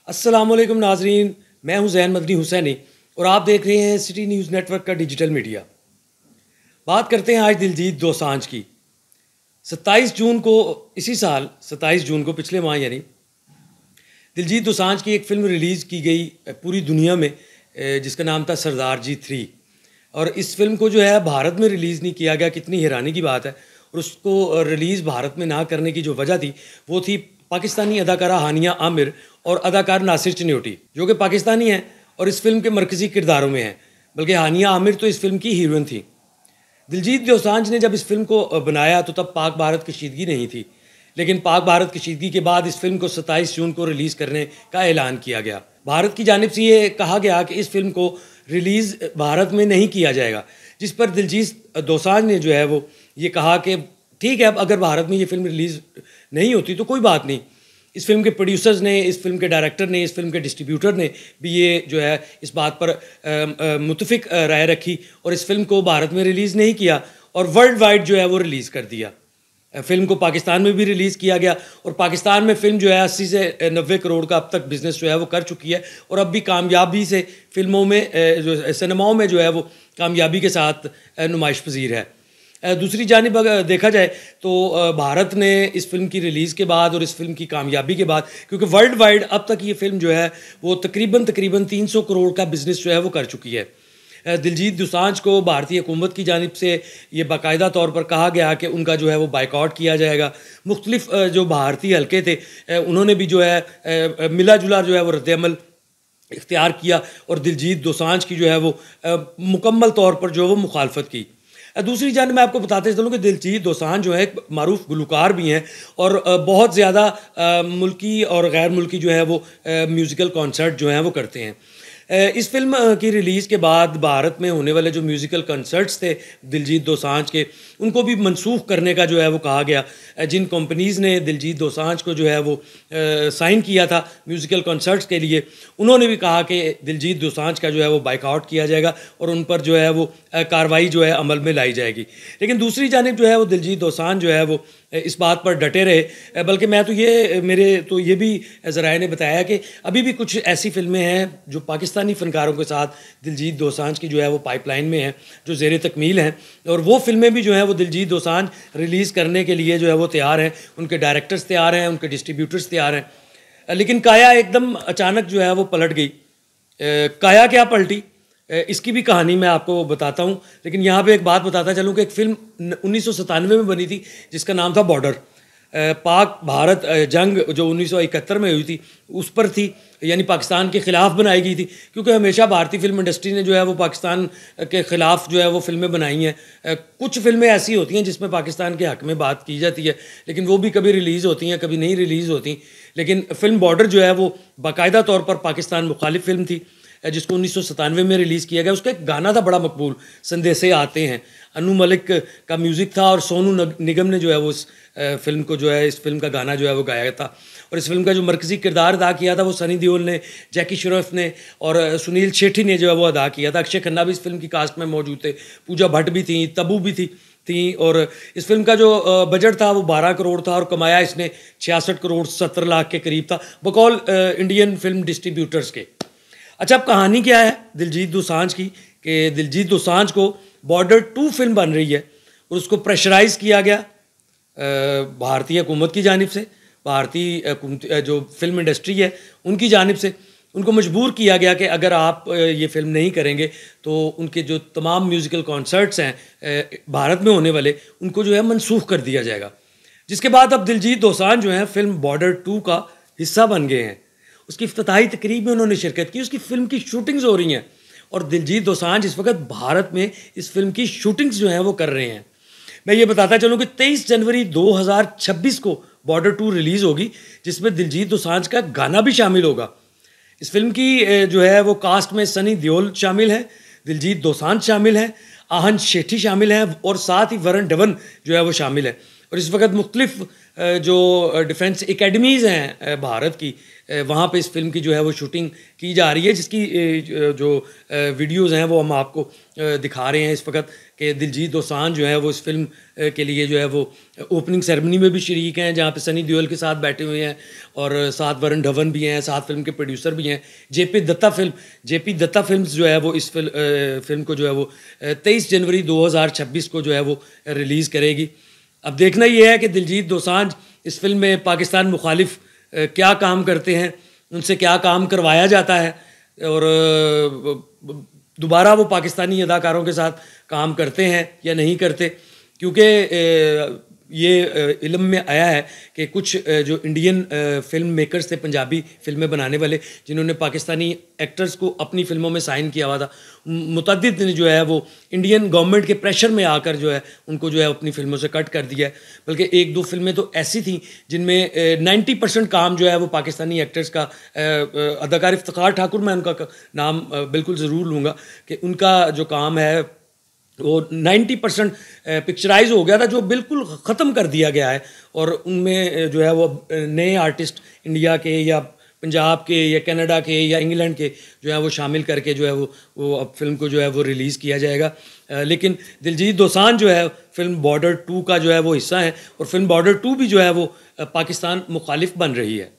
अस्सलामुअलैकुम नाजरीन, मैं हूं जैन मदनी हुसैनी और आप देख रहे हैं सिटी न्यूज़ नेटवर्क का डिजिटल मीडिया। बात करते हैं आज दिलजीत दोसांझ की। 27 जून को इसी साल 27 जून को पिछले माह यानी दिलजीत दोसांझ की एक फ़िल्म रिलीज़ की गई पूरी दुनिया में, जिसका नाम था सरदार जी 3। और इस फिल्म को जो है भारत में रिलीज़ नहीं किया गया। कितनी हैरानी की बात है। और उसको रिलीज़ भारत में ना करने की जो वजह थी वो थी पाकिस्तानी अदाकारा हानिया आमिर और अदाकार नासिर चिन्योटी, जो कि पाकिस्तानी हैं और इस फिल्म के मरकज़ी किरदारों में हैं। बल्कि हानिया आमिर तो इस फिल्म की हीरोइन थी। दिलजीत दोसांझ ने जब इस फिल्म को बनाया तो तब पाक भारत कशीदगी नहीं थी, लेकिन पाक भारत कशीदगी के बाद इस फिल्म को 27 जून को रिलीज़ करने का ऐलान किया गया। भारत की जानिब से ये कहा गया कि इस फिल्म को रिलीज़ भारत में नहीं किया जाएगा, जिस पर दिलजीत दोसांझ ने जो है वो ये कहा कि ठीक है, अब अगर भारत में ये फिल्म रिलीज़ नहीं होती तो कोई बात नहीं। इस फिल्म के प्रोड्यूसर्स ने, इस फिल्म के डायरेक्टर ने, इस फिल्म के डिस्ट्रीब्यूटर ने भी ये जो है इस बात पर मुत्तफिक राय रखी और इस फिल्म को भारत में रिलीज़ नहीं किया और वर्ल्ड वाइड जो है वो रिलीज़ कर दिया। फिल्म को पाकिस्तान में भी रिलीज़ किया गया और पाकिस्तान में फिल्म जो है 80 से 90 करोड़ का अब तक बिज़नेस जो है वो कर चुकी है और अब भी कामयाबी से फिल्मों में, जो सिनेमाओं में जो है वो कामयाबी के साथ नुमाइश पजीर है। दूसरी जानिब अगर देखा जाए तो भारत ने इस फिल्म की रिलीज़ के बाद और इस फिल्म की कामयाबी के बाद, क्योंकि वर्ल्ड वाइड अब तक ये फिल्म जो है वो तकरीबन 300 करोड़ का बिज़नेस जो है वो कर चुकी है। दिलजीत दोसांझ को भारतीय हुकूमत की जानिब से ये बाकायदा तौर पर कहा गया कि उनका जो है वो बाइकआउट किया जाएगा। मुख्तलिफ जो भारतीय हल्के थे उन्होंने भी जो है मिला जुला जो है वो रद्दअमल इख्तियार किया और दिलजीत दोसांझ की जो है वो मुकम्मल तौर पर जो है वो मुखालफत की। दूसरी जानिब मैं आपको बताते चलूँ कि दिलजीत दोसांझ जो है एक मारूफ गुलकार भी हैं और बहुत ज़्यादा मुल्की और गैर मुल्की जो है वो म्यूज़िकल कॉन्सर्ट जो हैं वो करते हैं। इस फिल्म की रिलीज़ के बाद भारत में होने वाले जो म्यूज़िकल कंसर्ट्स थे दिलजीत दोसांझ के, उनको भी मनसूख करने का जो है वो कहा गया। जिन कंपनीज़ ने दिलजीत दोसांझ को जो है वो साइन किया था म्यूज़िकल कंसर्ट्स के लिए, उन्होंने भी कहा कि दिलजीत दोसांझ का जो है वो बाइकआउट किया जाएगा और उन पर जो है वो कार्रवाई जो है अमल में लाई जाएगी। लेकिन दूसरी जानिब जो है वो दिलजीत दोसांझ जो है वो इस बात पर डटे रहे। बल्कि मैं तो मेरे तो ये भी ज़राए ने बताया कि अभी भी कुछ ऐसी फ़िल्में हैं जो पाकिस्तानी फ़नकारों के साथ दिलजीत दोसांझ की जो है वो पाइपलाइन में हैं, जो ज़ेर तकमील हैं, और वो फ़िल्में भी जो हैं वो दिलजीत दोसांझ रिलीज़ करने के लिए जो है वो तैयार हैं। उनके डायरेक्टर्स तैयार हैं, उनके डिस्ट्रीब्यूटर्स तैयार हैं। लेकिन काया एकदम अचानक जो है वो पलट गई। काया क्या पलटी, इसकी भी कहानी मैं आपको बताता हूँ। लेकिन यहाँ पे एक बात बताता चलूँ कि एक फ़िल्म 1997 में बनी थी जिसका नाम था बॉर्डर। पाक भारत जंग जो 1971 में हुई थी उस पर थी, यानी पाकिस्तान के ख़िलाफ़ बनाई गई थी, क्योंकि हमेशा भारतीय फिल्म इंडस्ट्री ने जो है वो पाकिस्तान के ख़िलाफ़ जो है वो फ़िल्में बनाई हैं। कुछ फ़िल्में ऐसी होती हैं जिसमें पाकिस्तान के हक़ में बात की जाती है, लेकिन वो भी कभी रिलीज़ होती हैं, कभी नहीं रिलीज़ होती। लेकिन फ़िल्म बॉर्डर जो है वो बाकायदा तौर पर पाकिस्तान मुखालिफ फ़िल्म थी, जिसको 1997 में रिलीज़ किया गया। उसका एक गाना था बड़ा मकबूल, संदेशे आते हैं। अनु मलिक का म्यूज़िक था और सोनू निगम ने जो है वो इस फिल्म को जो है इस फिल्म का गाना जो है वो गाया था। और इस फिल्म का जो मरकज़ी किरदार अदा किया था वो सनी देओल ने, जैकी श्रॉफ ने और सुनील शेट्टी ने जो है वो अदा किया था। अक्षय खन्ना भी इस फिल्म की कास्ट में मौजूद थे, पूजा भट्ट भी थी, तब्बू भी थी। और इस फिल्म का जो बजट था वो 12 करोड़ था और कमाया इसने 66 करोड़ 70 लाख के करीब था, बकौल इंडियन फिल्म डिस्ट्रीब्यूटर्स के। अच्छा, अब कहानी क्या है दिलजीत दोसांझ की कि दिलजीत दोसांझ को बॉर्डर 2 फिल्म बन रही है और उसको प्रेशराइज़ किया गया भारतीय हुकूमत की जानिब से, भारतीय जो फिल्म इंडस्ट्री है उनकी जानिब से। उनको मजबूर किया गया कि अगर आप ये फिल्म नहीं करेंगे तो उनके जो तमाम म्यूज़िकल कॉन्सर्ट्स हैं भारत में होने वाले, उनको जो है मनसूख कर दिया जाएगा। जिसके बाद अब दिलजीत दोसांझ जो है फिल्म बॉर्डर 2 का हिस्सा बन गए हैं। उसकी इफ्तिताही तकरीब में उन्होंने शिरकत की, उसकी फ़िल्म की शूटिंग्स हो रही हैं और दिलजीत दोसांझ इस वक्त भारत में इस फिल्म की शूटिंग्स जो हैं वो कर रहे हैं। मैं ये बताता चलूँ कि 23 जनवरी 2026 को बॉर्डर 2 रिलीज़ होगी, जिसमें दिलजीत दोसांझ का गाना भी शामिल होगा। इस फिल्म की जो है वो कास्ट में सनी देओल शामिल है, दिलजीत दोसांझ शामिल हैं, आहन शेट्टी शामिल हैं और साथ ही वरुण धवन जो है वो शामिल है। और इस वक्त मुख्तलिफ जो डिफेंस एकेडमीज़ हैं भारत की, वहाँ पे इस फिल्म की जो है वो शूटिंग की जा रही है, जिसकी जो वीडियोज़ हैं वो हम आपको दिखा रहे हैं इस वक्त कि दिलजीत दोसांझ जो है वो इस फिल्म के लिए जो है वो ओपनिंग सेरेमनी में भी शरीक हैं, जहाँ पे सनी देओल के साथ बैठे हुए हैं और साथ वरुण धवन भी हैं, साथ फिल्म के प्रोड्यूसर भी हैं जेपी दत्ता फिल्म्स जो है वो इस फिल्म को जो है वो 23 जनवरी 2026 को जो है वो रिलीज़ करेगी। अब देखना ये है कि दिलजीत दोसांझ इस फिल्म में पाकिस्तान मुखालिफ क्या काम करते हैं, उनसे क्या काम करवाया जाता है और दोबारा वो पाकिस्तानी अदाकारों के साथ काम करते हैं या नहीं करते, क्योंकि ये इल्म में आया है कि कुछ जो इंडियन फिल्म मेकर्स थे, पंजाबी फिल्में बनाने वाले, जिन्होंने पाकिस्तानी एक्टर्स को अपनी फिल्मों में साइन किया हुआ था, मुतअद्दिद ने जो है वो इंडियन गवर्नमेंट के प्रेशर में आकर जो है उनको जो है अपनी फिल्मों से कट कर दिया है। बल्कि एक दो फिल्में तो ऐसी थी जिनमें 90% काम जो है वो पाकिस्तानी एक्टर्स का, अदाकार इफ्तिखार ठाकुर, मैं उनका नाम बिल्कुल ज़रूर लूँगा कि उनका जो काम है वो 90% पिक्चराइज हो गया था, जो बिल्कुल ख़त्म कर दिया गया है। और उनमें जो है वो नए आर्टिस्ट इंडिया के या पंजाब के या कनाडा के या इंग्लैंड के जो है वो शामिल करके जो है वो अब फिल्म को जो है वो रिलीज़ किया जाएगा। लेकिन दिलजीत दोसांझ जो है फिल्म बॉर्डर 2 का जो है वो हिस्सा है और फिल्म बॉर्डर 2 भी जो है वो पाकिस्तान मुखालिफ बन रही है।